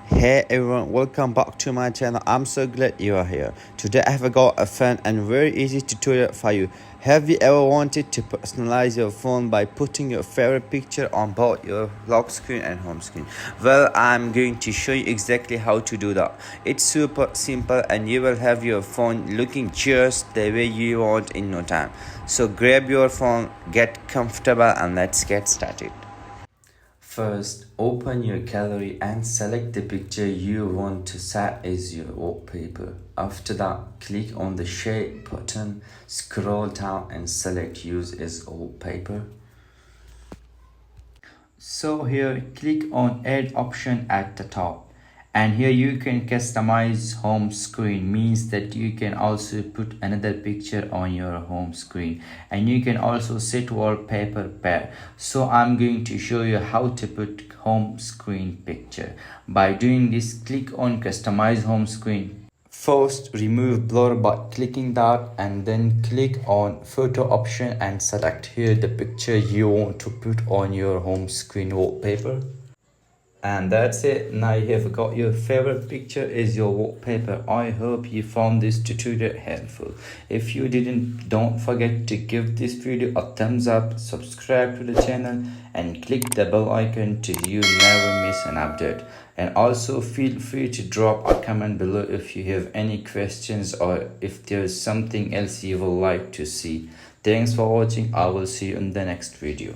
Hey everyone, welcome back to my channel. I'm so glad you are here. Today I have got a fun and very easy tutorial for you. Have you ever wanted to personalize your phone by putting your favorite picture on both your lock screen and home screen? Well, I'm going to show you exactly how to do that. It's super simple and you will have your phone looking just the way you want in no time. So grab your phone, get comfortable, and let's get started. First, open your gallery and select the picture you want to set as your wallpaper. After that, click on the share button, scroll down and select use as wallpaper. So here, click on add option at the top. And here you can customize home screen, means that you can also put another picture on your home screen, and you can also set wallpaper pair. So I'm going to show you how to put home screen picture. By doing this, click on customize home screen. First, remove blur by clicking that, and then click on photo option and select here the picture you want to put on your home screen wallpaper. And that's it. Now you have got your favorite picture as your wallpaper. I hope you found this tutorial helpful. If you didn't, don't forget to give this video a thumbs up, subscribe to the channel and click the bell icon to you never miss an update. And also feel free to drop a comment below if you have any questions or if there's something else you would like to see. Thanks for watching. I will see you in the next video.